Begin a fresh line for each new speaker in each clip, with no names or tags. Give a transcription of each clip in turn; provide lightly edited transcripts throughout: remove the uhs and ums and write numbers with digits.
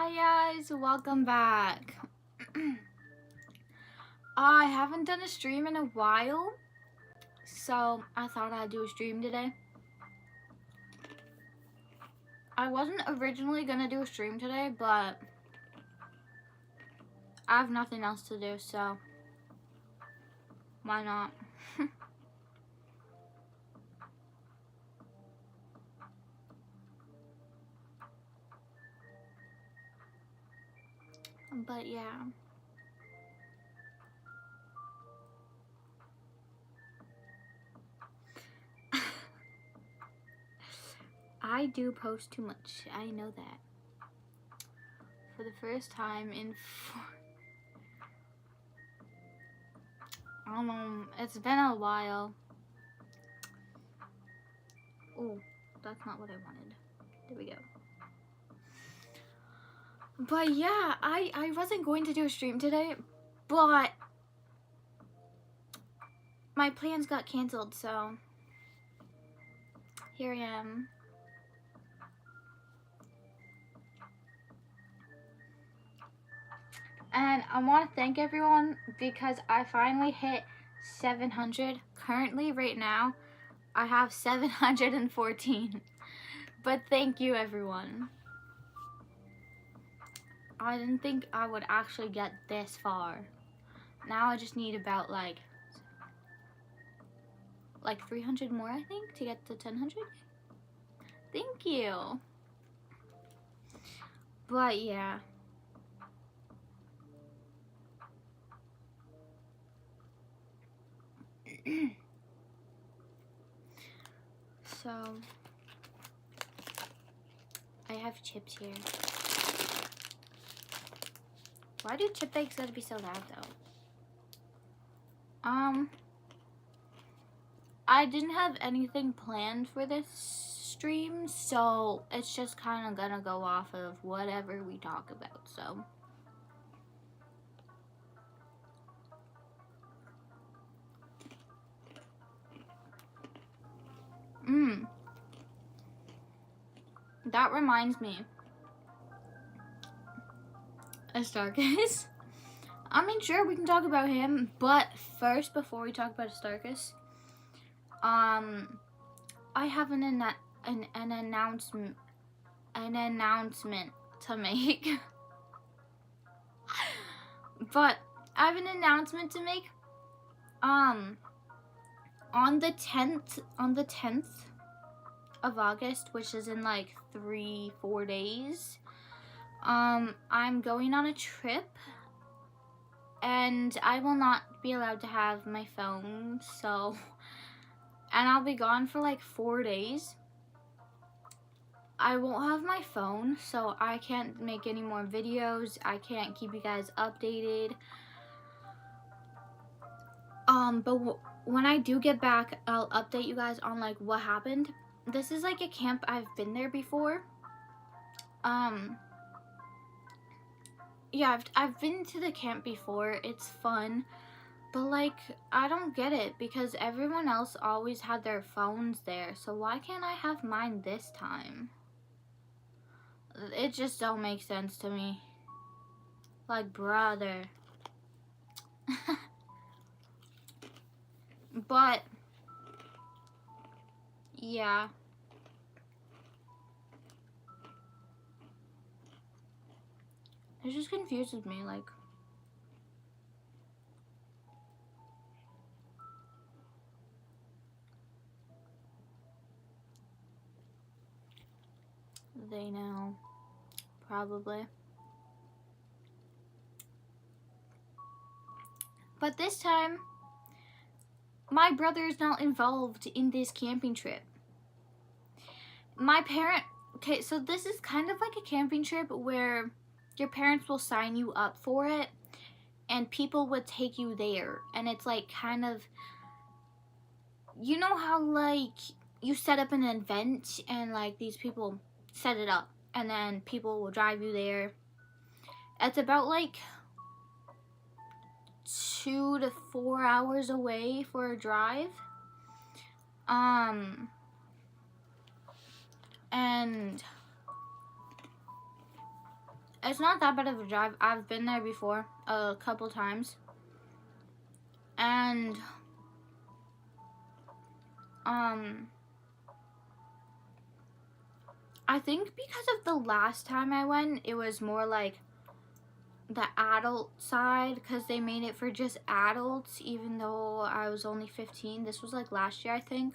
Hi guys, welcome back. I haven't done a stream in a while, so I thought I'd do a stream today. I wasn't originally gonna do a stream today, but I have nothing else to do, so why not? But yeah. I do post too much, I know that. For the first time in it's been a while. Oh, that's not what I wanted. There we go. But yeah, I wasn't going to do a stream today, but my plans got canceled, so here I am. And I want to thank everyone because I finally hit 700. Currently, right now, I have 714. But thank you, everyone. I didn't think I would actually get this far. Now I just need about like 300 more, I think, to get to 1000. Thank you. But yeah. So I have chips here. Why do chip bags gotta be so loud though? I didn't have anything planned for this stream, so it's just kind of gonna go off of whatever we talk about, so. That reminds me. Astarchus. I mean, sure, we can talk about him, but first, before we talk about Astarchus, I have an announcement to make. But I have an announcement to make. On the 10th of August, which is in like 3-4 days, I'm going on a trip, and I will not be allowed to have my phone, so, and I'll be gone for like 4 days. I won't have my phone, so I can't make any more videos. I can't keep you guys updated. But when I do get back, I'll update you guys on like what happened. This is like a camp, I've been there before. Yeah, I've been to the camp before. It's fun. But like, I don't get it because everyone else always had their phones there. So why can't I have mine this time? It just don't make sense to me. Like, brother. But yeah. It just confuses me, like. They know. Probably. But this time, my brother is not involved in this camping trip. Okay, so this is kind of like a camping trip where your parents will sign you up for it and people would take you there, and it's like kind of, you know how like you set up an event and like these people set it up and then people will drive you there. It's about like 2 to 4 hours away for a drive. And It's not that bad of a drive. I've been there before a couple times. And I think because of the last time I went, it was more like the adult side, because they made it for just adults, even though I was only 15. This was like last year, I think.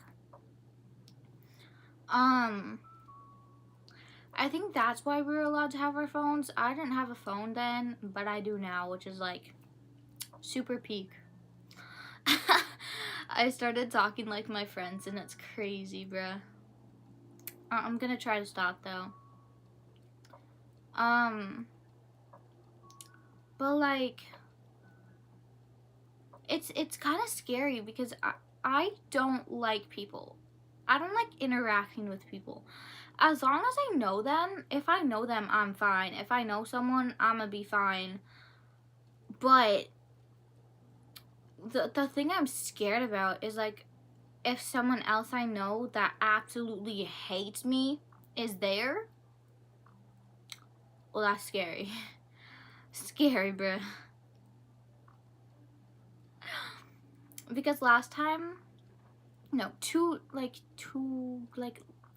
I think that's why we were allowed to have our phones. I didn't have a phone then, but I do now, which is like super peak. I started talking like my friends, and it's crazy, bruh. I'm gonna try to stop though. But like, it's kind of scary because I don't like people. I don't like interacting with people. As long as I know them, if I know them, I'm fine. If I know someone, I'm gonna be fine. But the thing I'm scared about is like, if someone else I know that absolutely hates me is there, well, that's scary. Scary, bruh. Because last time, no,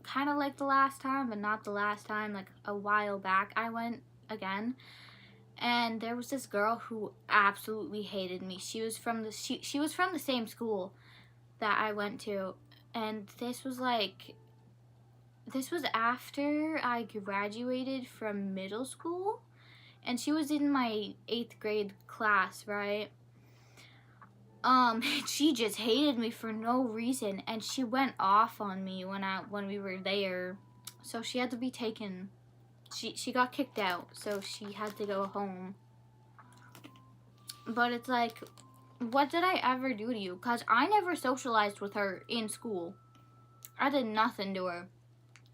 kind of like the last time, but not the last time, like a while back, I went again, and there was this girl who absolutely hated me. She was from the she was from the same school that I went to, and this was after I graduated from middle school, and she was in my 8th grade class, right? She just hated me for no reason, and she went off on me when we were there, so she had to be taken. She got kicked out, so she had to go home. But it's like, what did I ever do to you? Cause I never socialized with her in school. I did nothing to her.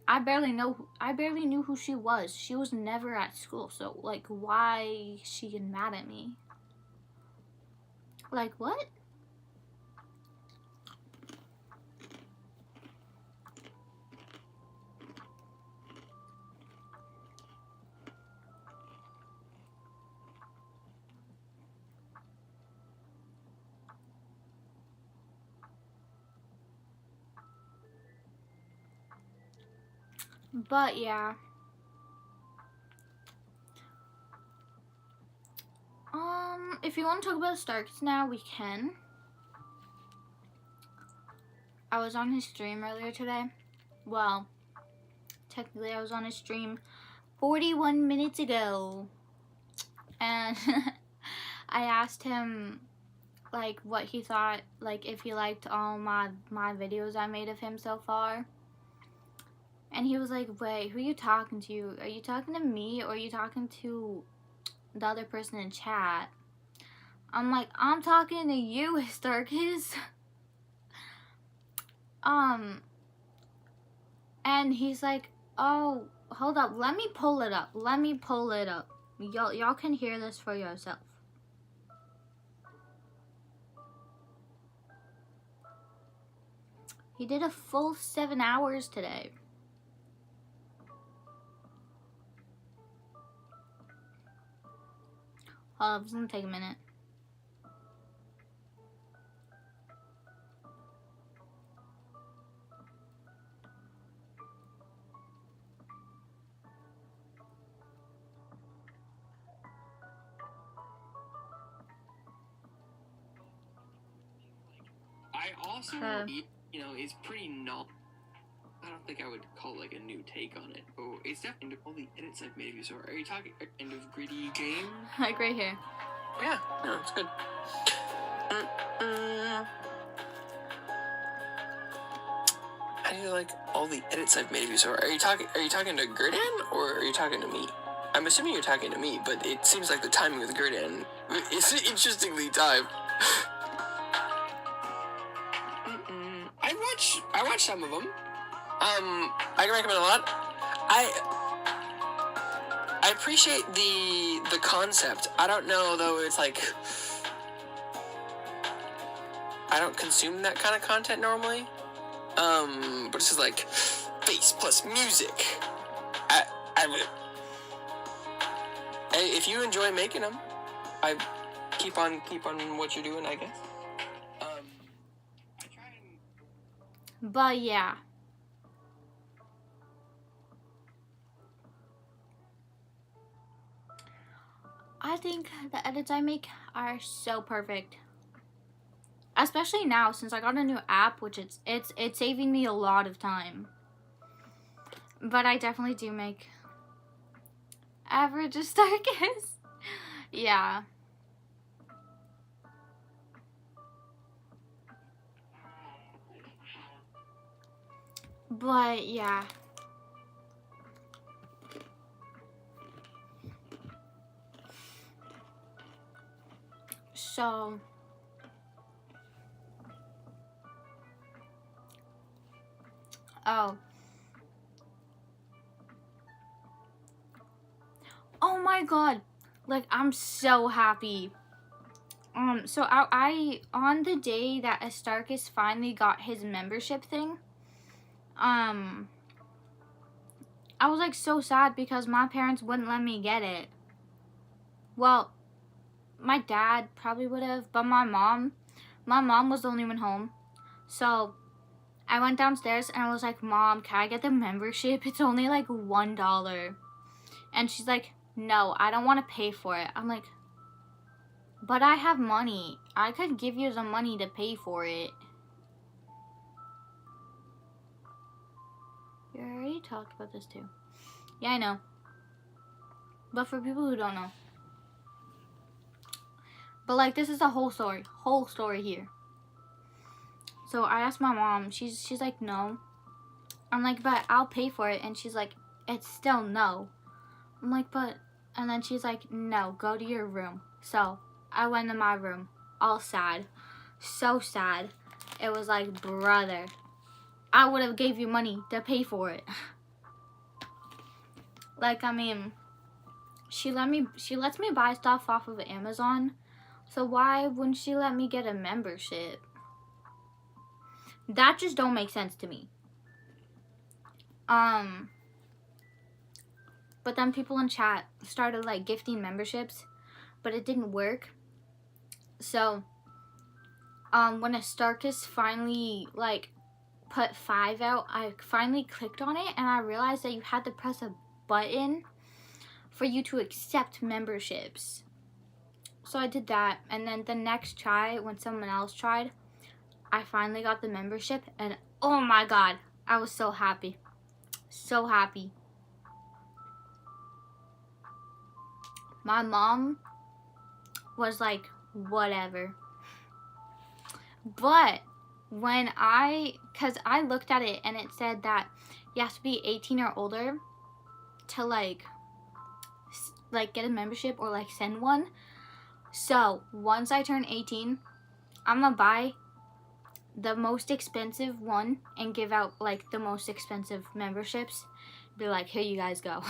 I barely knew who she was. She was never at school, so like, why is she getting mad at me? Like, what? But yeah. If you want to talk about Starks now, we can. I was on his stream earlier today. Well, technically I was on his stream 41 minutes ago. And I asked him like what he thought, like if he liked all my videos I made of him so far. And he was like, wait, who are you talking to? Are you talking to me, or are you talking to the other person in chat? I'm like, I'm talking to you, Starkis. And he's like, oh, hold up, let me pull it up. Y'all can hear this for yourself. He did a full 7 hours today. Hold up, it's gonna take a minute.
I also, you know, it's pretty I don't think I would call it like a new take on it. Oh, it's definitely all the edits I've made of you. So, are you talking kind of gritty game?
Like right here.
Yeah, no, it's good. How do you like all the edits I've made of you? So, are you talking to Gurdan, or are you talking to me? I'm assuming you're talking to me, but it seems like the timing with Gurdan is interestingly timed. I watch some of them. I can recommend a lot. I appreciate the concept. I don't know though. It's like I don't consume that kind of content normally. But this is like face plus music. if you enjoy making them, I keep on what you're doing, I guess. I try and...
But yeah. I think the edits I make are so perfect. Especially now since I got a new app, which it's saving me a lot of time. But I definitely do make average Starkist. Yeah. But yeah. So oh my god, like I'm so happy. So I on the day that Astarchus finally got his membership thing, I was like so sad because my parents wouldn't let me get it. Well, my dad probably would have, but my mom was the only one home. So I went downstairs and I was like, Mom, can I get the membership? It's only like $1. And she's like, no, I don't want to pay for it. I'm like, but I have money. I could give you the money to pay for it. You already talked about this too. Yeah, I know. But for people who don't know. But like, this is the whole story here. So I asked my mom. She's like, no. I'm like, but I'll pay for it. And she's like, it's still no. I'm like, but... And then she's like, no, go to your room. So I went to my room, all sad. So sad. It was like, brother, I would have gave you money to pay for it. Like, I mean, she lets me buy stuff off of Amazon. So why wouldn't she let me get a membership? That just don't make sense to me. But then people in chat started like gifting memberships, but it didn't work. So when Astarchus finally like put 5 out, I finally clicked on it and I realized that you had to press a button for you to accept memberships. So I did that, and then the next try, when someone else tried, I finally got the membership, and oh my god, I was so happy. So happy. My mom was like, whatever. But when cause I looked at it and it said that you have to be 18 or older to like get a membership or like send one. So once I turn 18, I'm gonna buy the most expensive one and give out like the most expensive memberships. Be like, here you guys go.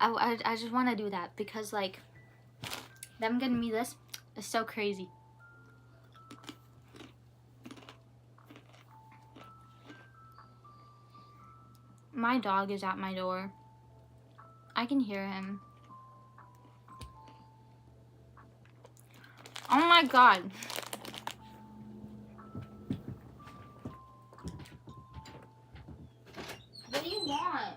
I just want to do that because like them getting me this is so crazy. My dog is at my door. I can hear him. Oh my god. What do you want?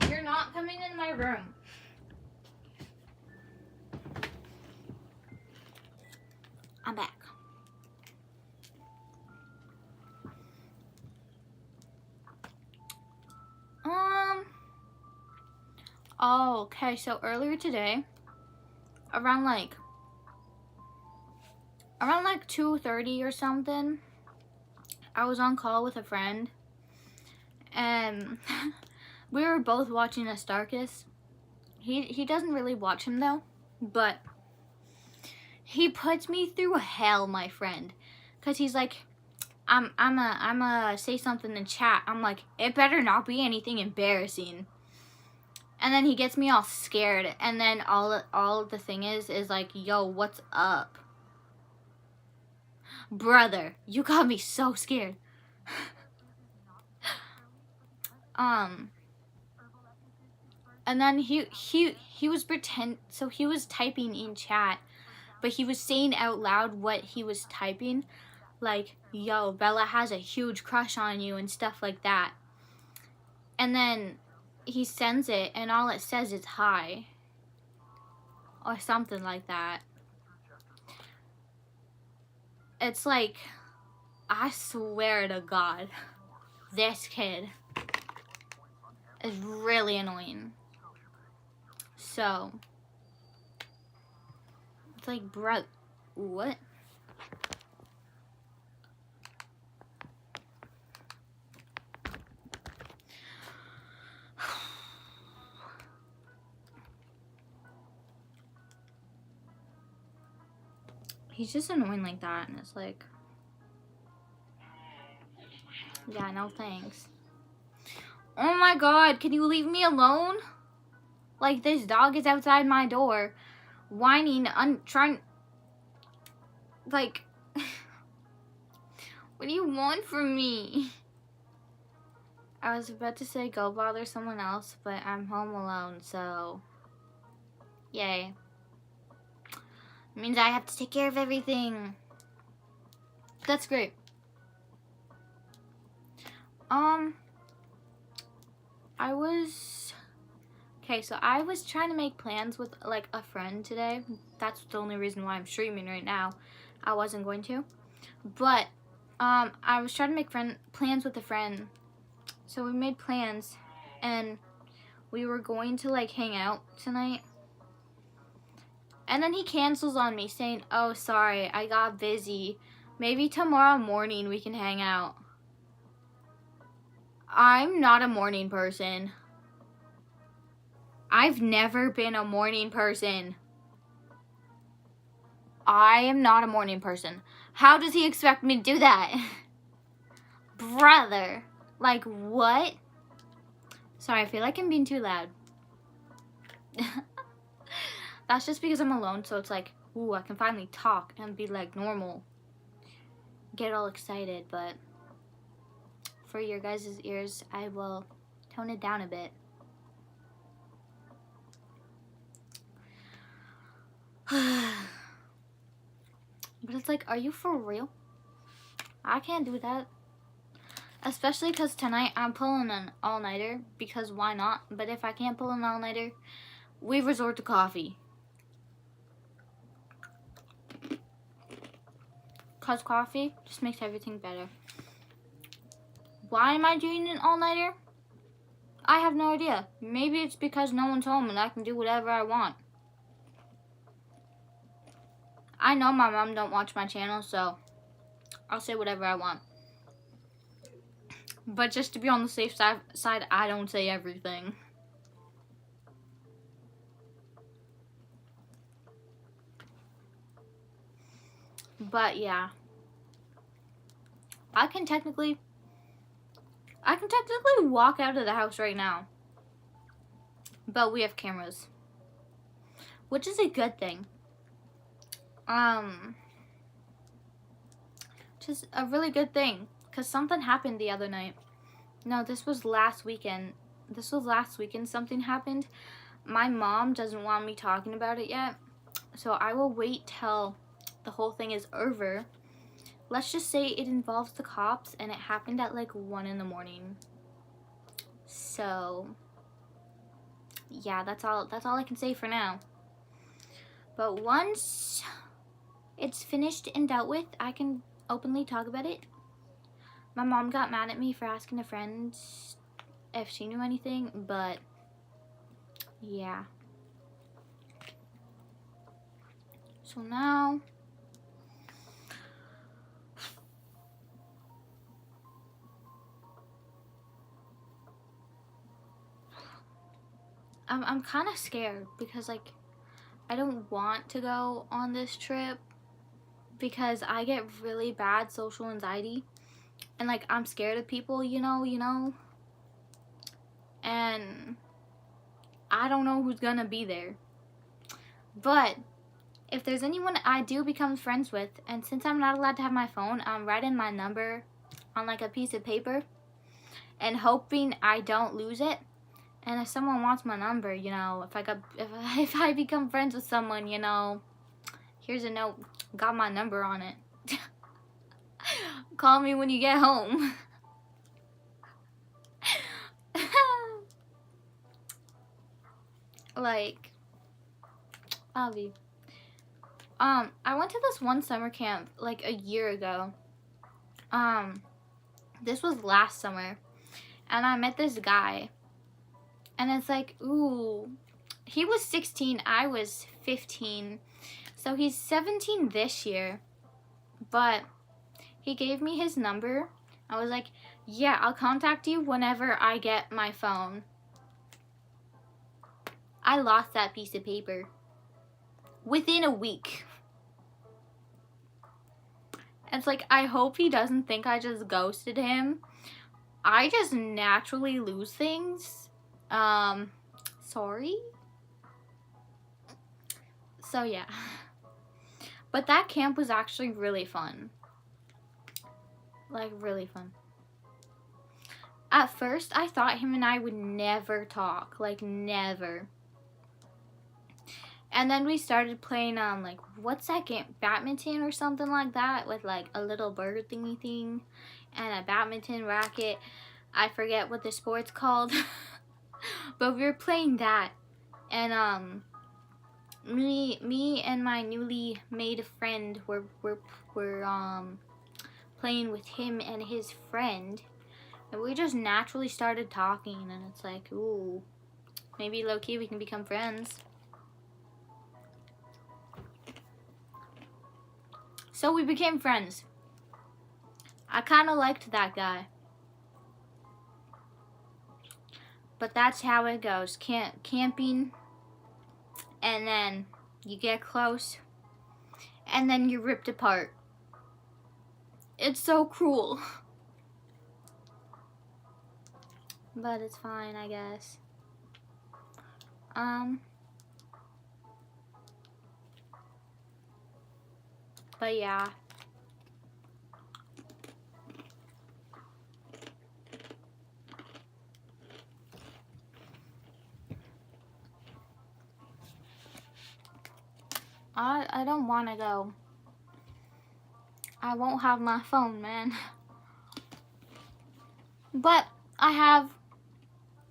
You're not coming in my room. I'm back. Oh, okay, so earlier today, around like 2:30 or something, I was on call with a friend, and we were both watching Astarchus. He doesn't really watch him though, but he puts me through hell, my friend, cause he's like, I'm a say something in chat. I'm like, it better not be anything embarrassing. And then he gets me all scared, and then all the thing is like, yo, what's up? Brother, you got me so scared. And then he was so he was typing in chat, but he was saying out loud what he was typing, like, yo, Bella has a huge crush on you and stuff like that. And then he sends it and all it says is hi or something like that. It's like, I swear to God, this kid is really annoying. So, it's like, bro, what? He's just annoying like that, and it's like, yeah, no thanks. Oh my God, can you leave me alone? Like, this dog is outside my door, whining, trying, like, what do you want from me? I was about to say go bother someone else, but I'm home alone, so, yay. It means I have to take care of everything. That's great. I was trying to make plans with, like, a friend today. That's the only reason why I'm streaming right now. I wasn't going to. But, I was trying to make plans with a friend. So we made plans, and we were going to, like, hang out tonight. And then he cancels on me saying, oh, sorry, I got busy. Maybe tomorrow morning we can hang out. I'm not a morning person. I've never been a morning person. I am not a morning person. How does he expect me to do that? Brother. Like, what? Sorry, I feel like I'm being too loud. That's just because I'm alone, so it's like, ooh, I can finally talk and be like normal. Get all excited, but for your guys' ears, I will tone it down a bit. But it's like, are you for real? I can't do that. Especially because tonight I'm pulling an all-nighter, because why not? But if I can't pull an all-nighter, we resort to coffee. Because coffee just makes everything better. Why am I doing an all-nighter? I have no idea. Maybe it's because no one's home and I can do whatever I want. I know my mom don't watch my channel, so I'll say whatever I want. But just to be on the safe side, I don't say everything. But yeah. I can technically walk out of the house right now. But we have cameras. Which is a good thing. Just a really good thing. Because something happened the other night. No, this was last weekend. Something happened. My mom doesn't want me talking about it yet. So I will wait till the whole thing is over. Let's just say it involves the cops and it happened at like 1 in the morning. So yeah, that's all I can say for now. But once it's finished and dealt with, I can openly talk about it. My mom got mad at me for asking a friend if she knew anything, but yeah. So now I'm kind of scared because, like, I don't want to go on this trip because I get really bad social anxiety and, like, I'm scared of people, you know, and I don't know who's gonna be there. But if there's anyone I do become friends with, and since I'm not allowed to have my phone, I'm writing my number on like a piece of paper and hoping I don't lose it And if someone wants my number, you know, if I become friends with someone, you know, here's a note, got my number on it. Call me when you get home. Like, Avi. I went to this one summer camp like a year ago. This was last summer, and I met this guy, and it's like, ooh, he was 16, I was 15, so he's 17 this year, but he gave me his number. I was like, yeah, I'll contact you whenever I get my phone. I lost that piece of paper within a week. It's like, I hope he doesn't think I just ghosted him. I just naturally lose things. Sorry. So yeah. But that camp was actually really fun. Like, really fun. At first, I thought him and I would never talk. Like, never. And then we started playing, like, what's that game? Badminton or something like that, with, like, a little bird thingy thing and a badminton racket. I forget what the sport's called. But we were playing that. And, me and my newly made friend were playing with him and his friend. And we just naturally started talking. And it's like, ooh, maybe low-key we can become friends. So we became friends. I kind of liked that guy. But that's how it goes. Camping, and then you get close, and then you're ripped apart. It's so cruel. But it's fine, I guess. But yeah. I don't want to go. I won't have my phone, man. But I have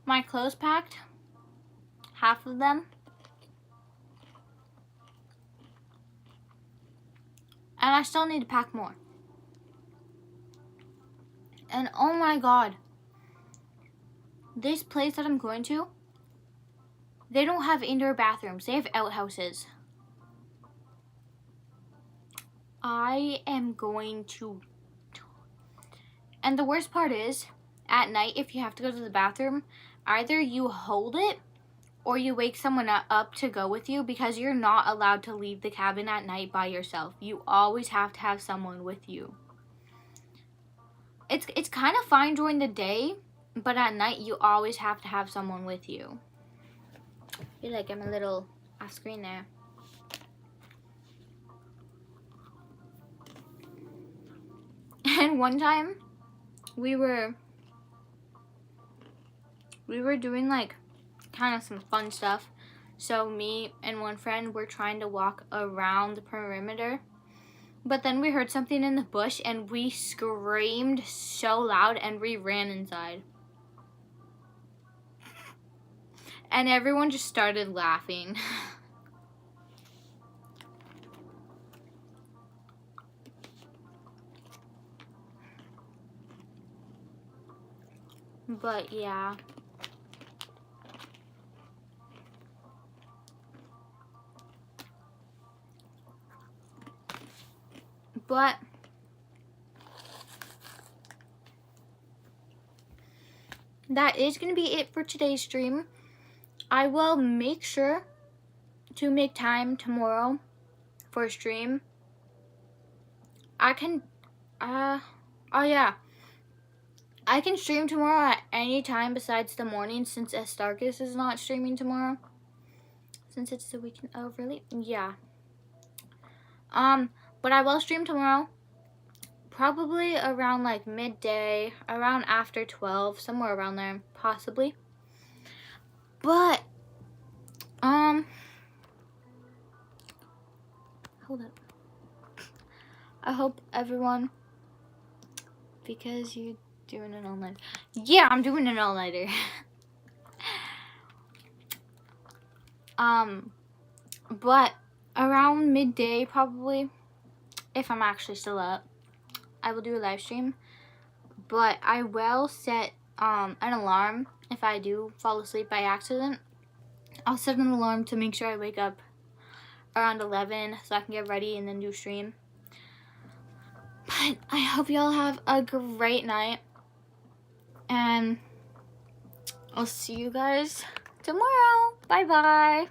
my clothes packed. Half of them. And I still need to pack more. And oh my god. This place that I'm going to, they don't have indoor bathrooms. They have outhouses. I am going to... And the worst part is, at night, if you have to go to the bathroom, either you hold it or you wake someone up to go with you, because you're not allowed to leave the cabin at night by yourself. You always have to have someone with you. It's kind of fine during the day, but at night you always have to have someone with you. I feel like I'm a little off screen there. And one time we were doing like kind of some fun stuff. So me and one friend were trying to walk around the perimeter. But then we heard something in the bush and we screamed so loud and we ran inside. And everyone just started laughing. But yeah. But that is going to be it for today's stream. I will make sure to make time tomorrow for a stream. I can, oh yeah. I can stream tomorrow at any time besides the morning, since Astarkus is not streaming tomorrow. Since it's the weekend. Oh, really? Yeah. But I will stream tomorrow. Probably around like midday, around after 12, somewhere around there, possibly. But hold up. I hope everyone, because you're doing an all-nighter. Yeah, I'm doing an all-nighter. But around midday probably, if I'm actually still up, I will do a live stream. But I will set an alarm if I do fall asleep by accident. I'll set an alarm to make sure I wake up around 11 so I can get ready and then do stream. But I hope y'all have a great night, and I'll see you guys tomorrow. Bye bye.